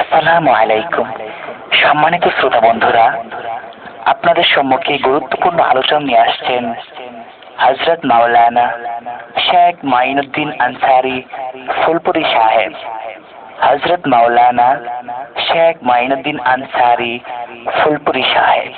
আসসালামু আলাইকুম। সম্মানিত শ্রোতা বন্ধুরা, আপনাদের সম্মুখে গুরুত্বপূর্ণ আলোচনা নিয়ে আসছেন হযরত মাওলানা শেখ মাইনুদ্দিন আনসারী ফুলপুরি সাহেব। হযরত মাওলানা শেখ মাইনুদ্দিন আনসারী ফুলপুরি সাহেব।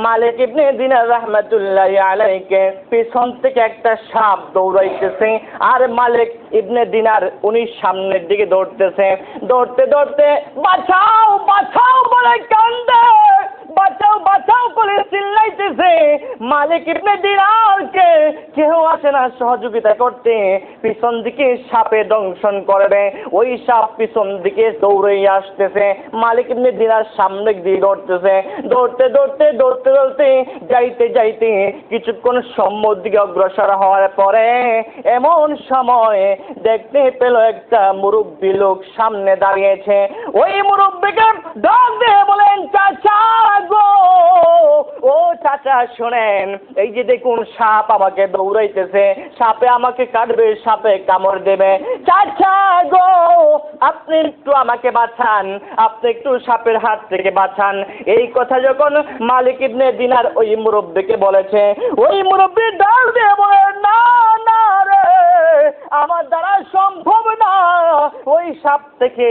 মালিক ইবনে দিনার রাহমাতুল্লাহি আলাইহিকে পিছন থেকে একটা সাপ দৌড়াইতেছে, আর মালিক ইবনে দিনার উনি সামনের দিকে দৌড়তেছে। দৌড়তে দৌড়তে বাঁচাও বাঁচাও বলে কান্দে, বাঁচাও বাঁচাও বলে চিল্লাইতেছে। মালিক ইবনে দিনারকে কেউ আসে না সহযোগিতা করতে। পিছন দিকে সাপে দংশন করবে, ওই সাপ পিছন দিকে দৌড়ে আসতেছে। মালিক ইবনে দিনার সামনে দিয়ে দৌড়তেছে। দৌড়তে দৌড়তে দৌড়তে দৌড়তে যাইতে যাইতে কিছুক্ষণ সম্মুখ দিকে অগ্রসর হওয়ার পরে এমন সময় দেখতে পেল একটা মুরব্বী লোক সামনে দাঁড়িয়েছে। ওই মুরব্বীকে ডাক দিয়ে বলেন, চাচা গো, ও চাচা শোনেন, এই যে দেখুন সাপ আমাকে দৌড়াইতেছে, সাপে আমাকে কাটবে, সাপে কামড় দেবে। চাচা গো, আপনি একটু আমাকে বাঁচান, আপনি একটু সাপের হাত থেকে বাঁচান। এই কথা যখন মালিক ইবনে দিনার ওই মুরব্বীকে বলেছে, ওই মুরব্বী ডাক দিয়ে বলে, না না রে, আমার দ্বারা সম্ভব না, ওই সাপ থেকে,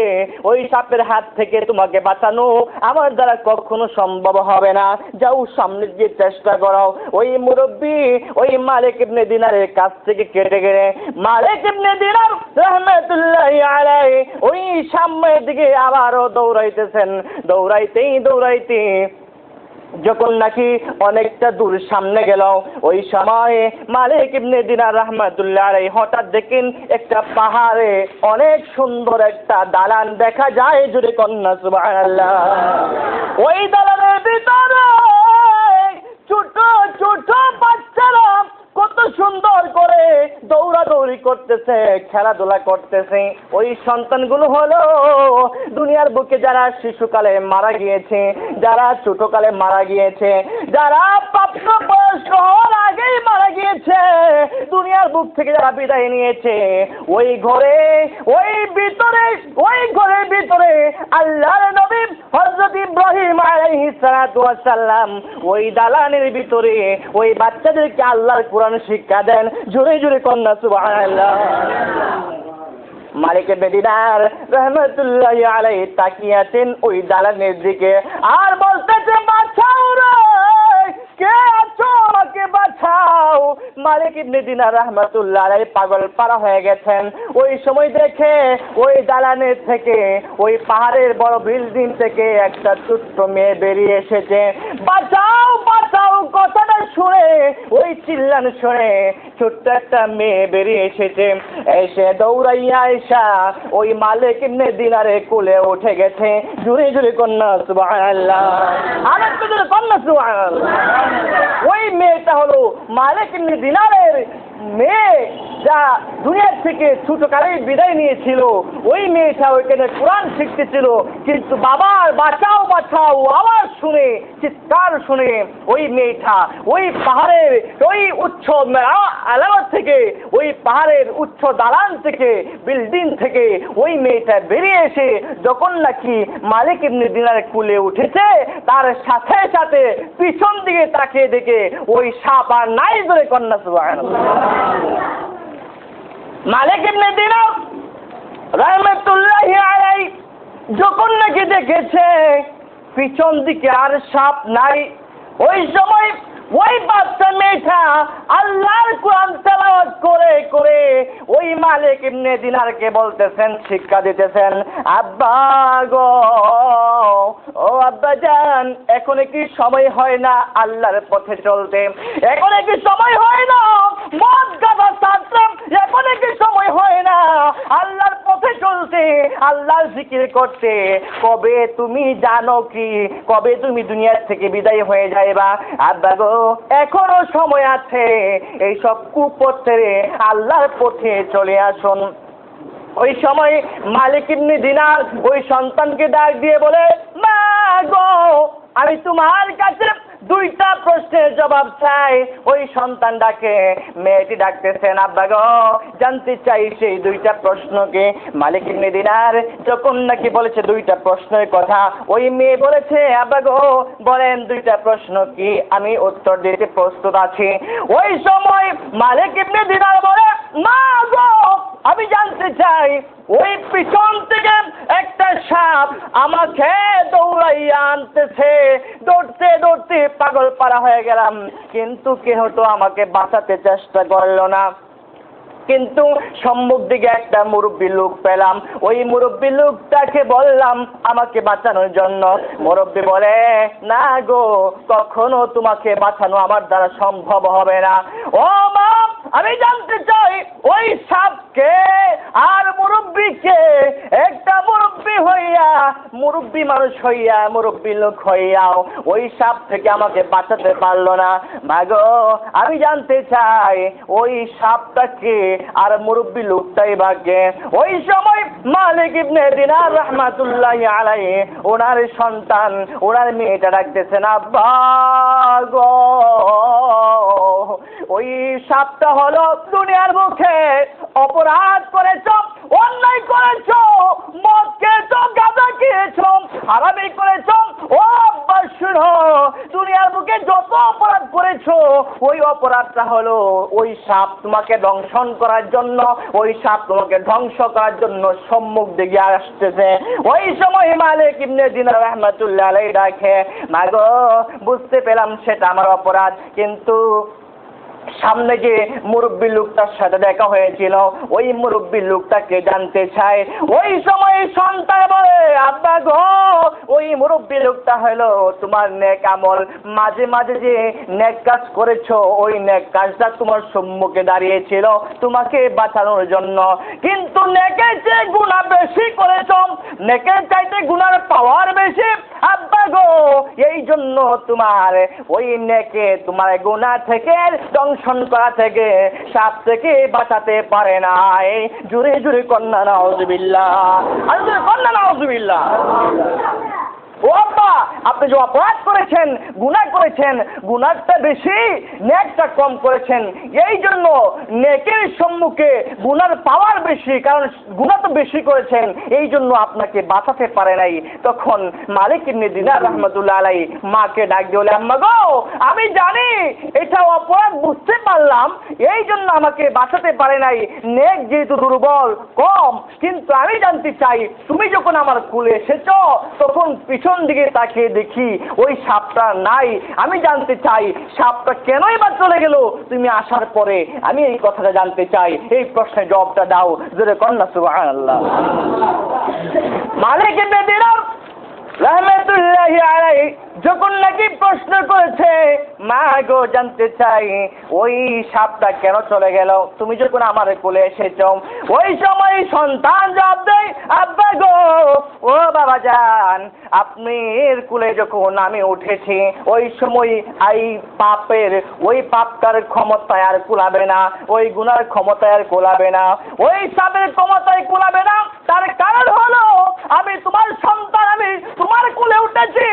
ওই সাপের হাত থেকে তোমাকে বাঁচানো আমার দ্বারা কখনো সম্ভব হবে না, যাও সামনে গিয়ে চেষ্টা করো। ওই মুরব্বী ওই মালিক ইবনে দিনারের কাছ থেকে কেটে গেলে মালিক ইবনে দিনার রাহমাতুল্লাহি আলাইহি ওই সামনের দিকে আবারও দৌড়াইতেছেন। দৌড়াইতেই দৌড়াইতে যখন নাকি অনেকটা দূর সামনে গেল, ওই সময় মালিক ইবনে দিনার রাহমাতুল্লাহি আলাইহি হঠাৎ দেখেন একটা পাহাড়ে অনেক সুন্দর একটা দালান দেখা যায়। জোরে কন্যা সুবহানাল্লাহ। ওই দালানের ভিতরে ছোট ছোট বাচ্চারা কত সুন্দর করে দৌড়াদৌড়ি করতেছে, খেলাধুলা করতেছে। ওই সন্তানগুলো হলো দুনিয়ার বুকে যারা শিশুকালে মারা গিয়েছে, যারা ছোটকালে মারা গিয়েছে, যারা প্রাপ্তবয়স্ক হওয়ার আগেই মারা গিয়েছে, দুনিয়ার বুক থেকে যারা বিদায় নিয়েছে। ওই ঘরে, ওই ভিতরে, ওই ঘরের ভিতরে আল্লাহর নবী হযরত ইব্রাহিম আলাইহিস সালাতু ওয়াস সালাম ওই দালানের ভিতরে ওই বাচ্চাদেরকে আল্লাহর কোরআন শিক্ষা দেন। জোরে জোরে কন্যা সুবহানাল্লাহ। মালিক ইবনে দিনার রাহমাতুল্লাহি আলাইহি তাকিয়ে আছেন ওই দালানের দিকে, আর বলতেছে, বাঁচাও রে, কে আছো, আমাকে বাঁচাও। মালিক ইবনে দিনার রাহমাতুল্লাহি আলাইহি পাগল পারা হয়ে গেছেন। ওই সময় দেখে ওই দালানের থেকে, ওই পাহাড়ের বড় বিল্ডিং থেকে একটা ছোট্ট মেয়ে বেরিয়ে এসেছে। বাঁচাও বাঁচাও কথাটা শুনে, ওই চিল্লানো শুনে ছোট্ট একটা মেয়ে বেরিয়ে এসেছে। এসে দৌড়াইয়া এসা ওই মালিক ইবনে দিনারের কোলে উঠে গেছে। জোরে জোরে কন্যা সুবহানাল্লাহ। আরেকটু জোরে কন্যা সুবহানাল্লাহ। ওই মেয়েটা হলো মালিক ইবনে দিনারের মেয়ে, যা দুনিয়ার থেকে ছোটকালেই বিদায় নিয়েছিল। ওই মেয়েটা ওইখানে কোরআন শিখতেছিল, কিন্তু বাবার বাঁচাও বাঁচাও আওয়াজ শুনে, চিৎকার শুনে ওই মেয়েটা ওই পাহাড়ের ওই উচ্চ আলামত থেকে, ওই পাহাড়ের উচ্চ দালান থেকে, বিল্ডিং থেকে ওই মেয়েটা বেরিয়ে এসে যখন নাকি মালিক ইবনে দিনারের কুলে উঠেছে, তার সাথে সাথে পিছন দিকে তাকিয়ে দেখে ওই সাপ আর নাই। ধরে কন্যা সুবহানাল্লাহ। মালিক ইবনে দিনার রাহমাতুল্লাহি আলাইহি যখন নাকি দেখেছে পিছন দিকে আর সাপ নাই, ওই সময় ওই বাচ্চা মেয়েটা আল্লাহর কোরআন তেলাওয়াত করে করে ওই মালিক ইবনে দিনারকে বলতেছেন, শিক্ষা দিতেছেন, আব্বা গো, ও আব্বা জান, এখন কি সময় হয় না আল্লাহর পথে চলতে? এখন কি সময় হয় না মদ গাঁজা ছাড়তে? এখন কি সময় হয় না আল্লাহর পথে চলতে, আল্লাহর জিকির করতে? কবে তুমি জানো কি কবে তুমি দুনিয়ার থেকে বিদায় হয়ে যাইবা? আব্বা গো, এখনো সময় আছে, এইসব কুপথ ছেড়ে আল্লাহর পথে চলে আসুন। ওই সময় মালিক ইবনে দিনার ওই সন্তানকে ডাক দিয়ে বলে, মা গো, আমি তোমার কাছে দুইটা প্রশ্নের জবাব চাই। ওই সন্তানটাকে মেয়েটি ডাকতেছেন, আব্বা গো জানতে চাই সেই দুইটা প্রশ্নকে। মালিক ইবনে দিনার যখন নাকি বলেছে দুইটা প্রশ্নের কথা, ওই মেয়ে বলেছে, আব্বা গো বলেন দুইটা প্রশ্ন কি, আমি উত্তর দিতে প্রস্তুত আছি। ওই সময় মালিক ইবনে দিনার বলে, মা গো আমি জানতে চাই ওই পিছন থেকে একটা সাপ আমাকে দৌড়াইয়া আনতেছে, দৌড়তে দৌড়তে পাগল পারা হয়ে গেলাম, কিন্তু কেহ তো আমাকে বাঁচাতে চেষ্টা করলো না। কিন্তু সম্মুখ দিকে একটা মুরব্বী লোক পেলাম, ওই মুরব্বী লোকটাকে বললাম আমাকে বাঁচানোর জন্য। মুরব্বী বলে, না গো কখনো তোমাকে বাঁচানো আমার দ্বারা সম্ভব হবে না। ও মা আমি জানতে চাই ওই সাপকে আর মুরব্বীকে, একটা মুরব্বী হইয়া, মুরব্বী মানুষ হইয়া, মুরব্বী লোক হইয়াও ওই সাপ থেকে আমাকে বাঁচাতে পারলো না। মাগো আমি জানতে চাই ওই সাপটাকে আর মুরব্বী লোকটাই ভাগ্যে। ওই সময় মালিক ইবনে দিনার রাহমাতুল্লাহি আলাইহি ওনার সন্তান, ওনার মেয়েটা ডাকতেছেন, আব্বা গো ওই সাপটা হলো দুনিয়ার মুখে অপরাধ করেছো, অন্যায় করেছো, মদ খেয়েছো, গাঁজা খেয়েছো, হারামি করেছো। ও আব্বা শুনো, দুনিয়ার মুখে যত অপরাধ করেছো ওই অপরাধটা হলো ওই সাপ তোমাকে দংশন করার জন্য, ওই সাপ তোমাকে ধ্বংস করার জন্য সম্মুখ দিকে আসতেছে। ওই সময় মালিক ইবনে দিনার রাহমাতুল্লাহি আলাইহি ডাকে, মাগো বুঝতে পেলাম সেটা আমার অপরাধ, কিন্তু সামনে যে মুরব্বী লোকটার সাথে দেখা হয়েছিল ওই মুরব্বী লোকটাকে জানতে চায়। ওই সময় সন্তান বলে, আব্বা গো ওই মুরব্বী লোকটা হলো তোমার নেক আমল, মাঝে মাঝে যে নেক কাজ করেছো ওই নেক কাজটা তোমার সম্মুখে দাঁড়িয়েছিল তোমাকে বাঁচানোর জন্য, কিন্তু নেকের চেয়ে গুনাহ বেশি করেছো, নেকের চাইতে গুনার পাওয়ার বেশি। আব্বা গো এই জন্য তোমার ওই নেকে তোমার গুনাহ থেকে দংশন করা থেকে, সাপ থেকে বাঁচাতে পারে নাই। জুরে জুরে কন্যা নাউজুবিল্লাহ, আর জুরে কন্যা নাউজুবিল্লাহ। ও আব্বা আপনি যে অপরাধ করেছেন, গুনাহ করেছেন, গুনাহটা বেশি নেকটা কম করেছেন, এই জন্য নেকের সম্মুখে গুনার পাওয়ার বেশি, কারণ গুনাহ তো বেশি করেছেন, এই জন্য আপনাকে বাঁচাতে পারে নাই। তখন মালিক ইবনে দিনার রাহমাতুল্লাহি আলাইহি মাকে ডাক দিয়ে বলে, আম্মা গো আমি জানি এটা অপরাধ, বুঝতে পারলাম, এই জন্য আমাকে বাঁচাতে পারে নাই, নেক যেহেতু দুর্বল কম, কিন্তু আমি জানতে চাই তুমি যখন আমার কুলে এসেছো তখন পিছন দিকে তাকিয়ে দেখি ওই সাপটা নাই, আমি জানতে চাই সাপটা কেনই বা চলে গেল তুমি আসার পরে, আমি এই কথাটা জানতে চাই, এই প্রশ্নের জবাবটা দাও। জোরে কন্যা সুবহানাল্লাহ। মালিক ইবনে দিনার রাহমাতুল্লাহি আলাইহি যখন নাকি প্রশ্ন করেছে, মা গো জানতে চাই ওই সাপটা কেন চলে গেল তুমি যখন আমার কোলে এসেছো, ওই সময় সন্তান জবাব দেয়, আব্বা গো ও বাবা জান আপনার কোলে যখন আমি উঠেছি ওই সময় এই পাপের, ওই পাপটার ক্ষমতায় আর কুলাবে না, ওই গুনার ক্ষমতায় আর কুলাবে না, ওই সাপের ক্ষমতায় কুলাবে না। তার কারণ হলো আমি তোমার সন্তান, আমি তোমার কোলে উঠেছি,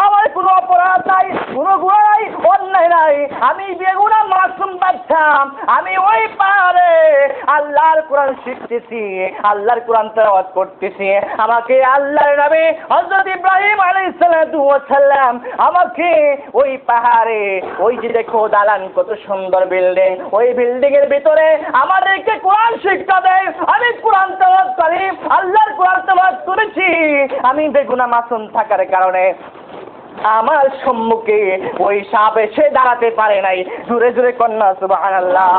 আমার কোনো অপরাধ নাই, কোনো গুনাহ নাই, অন্যায় নাই, আমি বেগুনাহ মাসুম বাচ্চা, আমি ওই পাহাড়ে আল্লাহর কোরআন শিখতেছি, আল্লাহর কোরআন তেলাওয়াত করতেছি, আমাকে আল্লাহর নবী হযরত ইব্রাহিম আলাইহিস সালাতু ওয়াস সালাম আমাকে ওই পাহাড়ে, ওই যে দেখো দালান কত সুন্দর বিল্ডিং, ওই বিল্ডিং এর ভিতরে আমাদেরকে কোরআন শিক্ষা দেয়, আমি কোরআন তেলাওয়াত করি, আল্লাহর কোরআন তেলাওয়াত করেছি, আমি বেগুনাহ মাসুম থাকার কারণে আমার সম্মুখে ওই সাপ এসে দাঁড়াতে পারে নাই। জোরে জোরে কন্যা সুবহানাল্লাহ।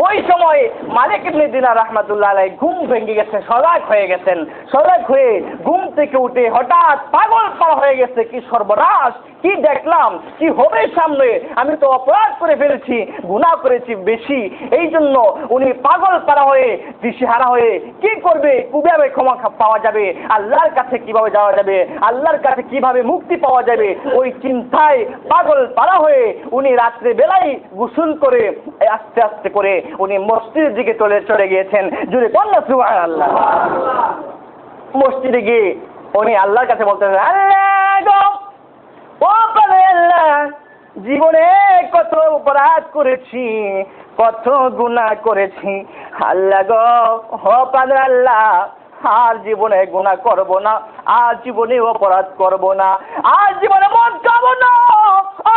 ওই সময় মালিক ইবনে দিনার রাহমাতুল্লাহি আলাইহি ঘুম ভেঙে গেছে, সজাগ হয়ে গেছেন, সজাগ হয়ে ঘুম থেকে উঠে হঠাৎ পাগল পাড়া হয়ে গেছে, কি সর্বনাশ, কি দেখলাম, কি হবে সামনে, আমি তো অপরাধ করে ফেলেছি, গুনাহ করেছি বেশি, এই জন্য উনি পাগল পাড়া হয়ে দিশেহারা হয়ে কি করবে, কিভাবে ক্ষমা পাওয়া যাবে, আল্লাহর কাছে কিভাবে যাওয়া যাবে, আল্লাহর কাছে কিভাবে মুক্তি পাওয়া যাবে, ওই চিন্তায় পাগল পাড়া হয়ে উনি রাত্রে বেলায় গোসল করে আস্তে আস্তে করে উনি মসজিদের দিকে চলে গিয়েছেন। জুড়ে কন্যা সুবহানাল্লাহ। মসজিদে গিয়ে উনি আল্লাহর কাছে বলতেছেন, আল্লাহ গো ও পারে আল্লাহ জীবনে কত অপরাধ করেছি, কত গুনাহ করেছি। আল্লাহ গো, ও পাগল আল্লাহ, আর জীবনে গুনাহ করব না, আর জীবনে অপরাধ করব না, আর জীবনে মদ খাবো না,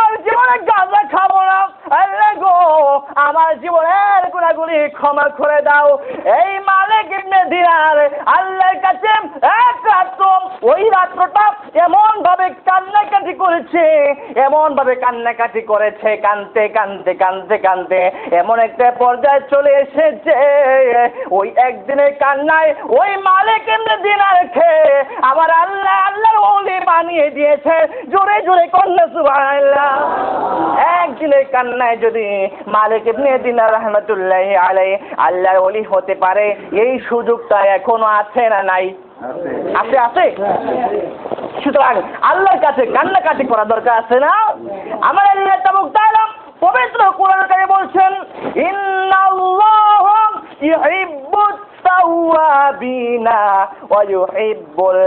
আর জীবনে গাঁজা খাবো না। আল্লাহ গো, আমার জীবনের গুনাহগুলি ক্ষমা করে দাও। এই মালিক ইবনে দিনার আল্লাহর কাছে এক রাত্র, ওই রাত্রটা এমন ভাবে কান্নাকাটি করেছে, এমন ভাবে কান্নাকাটি করেছে, কানতে কানতে কানতে কানতে এমন একটা পর্যায়ে চলে এসেছে, ওই একদিনের কান্নায় ওই মালিক ইবনে দিনারকে আমার আল্লাহ আল্লাহর ওলি বানিয়ে দিয়েছে। জোরে জোরে কন্যা সুবহানাল্লাহ। একদিনের কান্নায় যদি মালিক ইবনে দিনার রাহমাতুল্লাহি আলাইহি আল্লাহর ওলি হতে পারে, এই সুযোগটা এখনো আছে না নাই? আছে, আছে। সুতরাং আল্লাহর কাছে কান্নাকাটি করা দরকার আছে না? আমার আল্লাহ তাআলা পবিত্র কোরআনে বলছেন, ইন্নাল্লাহা ইউহিব্বুত তাওয়াবিনা ওয়া ইউহিব্বুল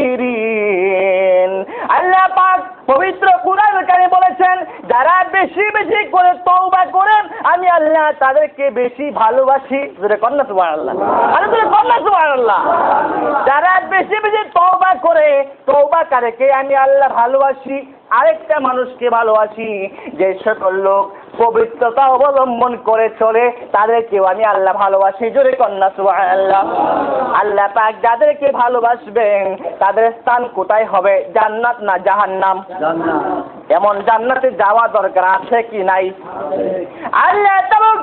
মুতাতাহহিরিন। আল্লাহ পাক পবিত্র কোরআনে বলেছেন, যারা বেশি বেশি করে তওবা করেন আমি আল্লাহ তাদেরকে বেশি ভালোবাসি। জোরে কন্যা সুবহানাল্লাহ, আরে জোরে কন্যা সুবহানাল্লাহ। যারা বেশি বেশি তওবা করে, তওবাকারীকে আমি আল্লাহ ভালোবাসি। আরেকটা মানুষকে ভালোবাসি, যে সকল লোক পবিত্রতা অবলম্বন করে চলে তাদেরকেও আমি আল্লাহ ভালোবাসি। জোরে কন্যা সুবহানাল্লাহ। আল্লাহ পাক যাদেরকে ভালোবাসবেন তাদের স্থান কোথায় হবে? জান্নাত না জাহান্নাম? এমন জান্নাতে যাওয়া দরকার আছে কি নাই? আল্লাহ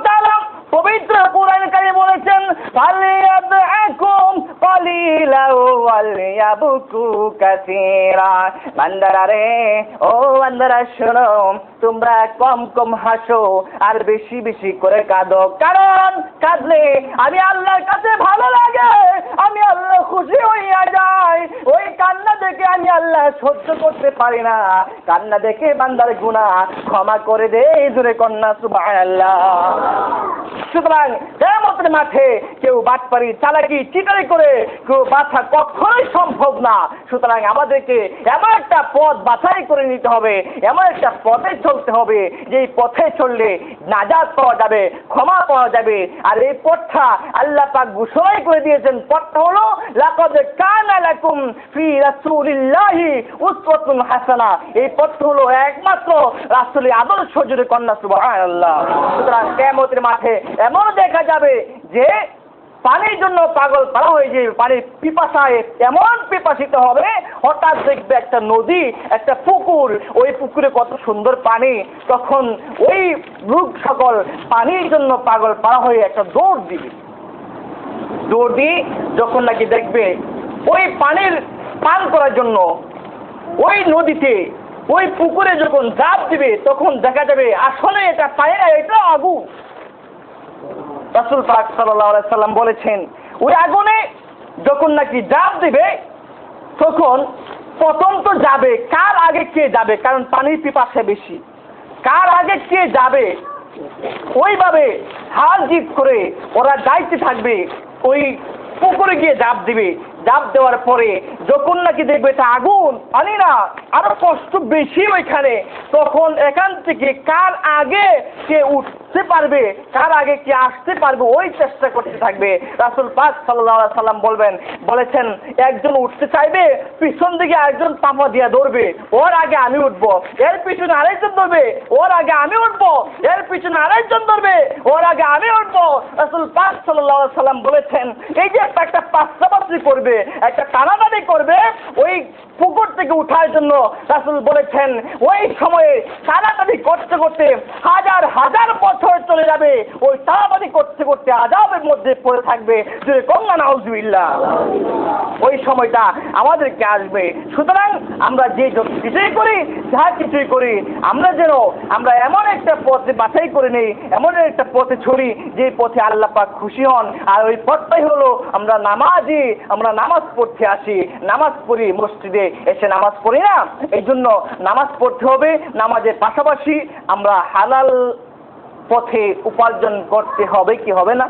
তাআলা পবিত্র কোরআন কারিমে বলেছেন, ফালিয়াদআকুম কালিলাও ওয়ালিয়াবকু কাসীরা। বান্দারা রে, ও বান্দারা শোনো, তোমরা কম কম হাসো আর বেশি বেশি করে কাঁদো। কারণ কাঁদলে আমি আল্লাহর কাছে ভালো লাগে, আমি আল্লাহ খুশি হইয়া যাই। ওই কান্না দেখে আমি আল্লাহ সহ্য করতে পারি না। কান্না দেখে বান্দার গুনাহ ক্ষমা করে দে। জোরে কন্যা সুবহানাল্লাহ। সুতরাং কিয়ামতের মাঠে কেউ বাটপারি, চালাকি, চিটারি করে কেউ বাঁচা কখনোই সম্ভব না। সুতরাং আমাদেরকে এমন একটা পথ বাছাই করে নিতে হবে, এমন একটা পথে চলতে হবে যেই পথে চললে নাজাত পাওয়া যাবে, ক্ষমা পাওয়া যাবে। আর এই পথটা আল্লাহ পাক ঘোষণা করে দিয়েছেন, পথটা হলো লাকাদ কানা লাকুম ফি রাসূলিল্লাহি উসওয়াতুন হাসানাহ। এই পথটা হলো একমাত্র রাসূলের আদর্শ। জোরে কন্যা সুবহানাল্লাহ। সুতরাং কিয়ামতের মাঠে এমন দেখা যাবে যে পানির জন্য পাগল পারা হয়ে যাবে, পানির পিপাসায় এমন পিপাসিত হবে, হঠাৎ দেখবে একটা নদী, একটা পুকুর, ওই পুকুরে কত সুন্দর পানি, তখন ওই লোক সকল পানির জন্য পাগল পারা হয়ে একটা দৌড় দিবে। দৌড় দিয়ে যখন নাকি দেখবে ওই পানির পান করার জন্য ওই নদীতে, ওই পুকুরে যখন ঝাঁপ দিবে, তখন দেখা যাবে আসলে এটা পানি না, এটা আগুন। রাসূল পাক সাল্লাল্লাহু আলাইহি সাল্লাম বলেছেন, ওই আগুনে যখন নাকি ঝাঁপ দিবে তখন প্রথম তো যাবে, কার আগে কে যাবে? কারণ পানির পিপাসা বেশি, কার আগে কে যাবে ওইভাবে হাল জিত করে ওরা যাইতে থাকবে, ওই পুকুরে গিয়ে ঝাঁপ দিবে। ঝাঁপ দেওয়ার পরে যখন নাকি দেখবে এটা আগুন, পানি না, আরো কষ্ট বেশি ওইখানে, তখন এখান থেকে কার আগে কে উঠতে পারবে, কার আগে কে আসতে পারবে, ওই চেষ্টা করতে থাকবে। রাসূল পাক সাল্লাল্লাহু আলাইহি সাল্লাম বলেছেন, একজন উঠতে চাইবে, পিছন দিকে আরেকজন পাপা দিয়া ধরবে, ওর আগে আমি উঠবো, এর পিছনে আরেকজন ধরবে, ওর আগে আমি উঠবো, এর পিছনে আরেকজন ধরবে, ওর আগে আমি উঠবো। রাসূল পাক সাল্লাল্লাহু আলাইহি সাল্লাম বলেছেন, এই যে একটা পাঁচটাপাত্রি করবে, একটা টানাটানি করবে ওই পুকুর থেকে উঠার জন্য, রাসূল বলেছেন ওই সময়ে টানাটানি করতে করতে হাজার হাজার বছর চলে যাবে, ওই টানাটানি করতে করতে আযাবের মধ্যে পড়ে থাকবে। যদি কন্যা নাউজুবিল্লাহ, ওই সময়টা আমাদেরকে আসবে। সুতরাং আমরা যে কিছুই করি, যা কিছুই করি, আমরা এমন একটা পথে বাছাই করে নেই, এমন একটা পথে ছড়ি যে পথে আল্লাহ পাক খুশি হন। আর ওই পথটাই হলো আমরা নামাজি, আমরা নামাজ পড়তে আসি, নামাজ পড়ি, মসজিদে এসে নামাজ পড়ি না। এই জন্য নামাজ পড়তে হবে, নামাজের পাশাপাশি আমরা হালাল পথে উপার্জন করতে হবে, কি হবে না?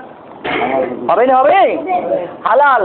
হবে না? হবে হালাল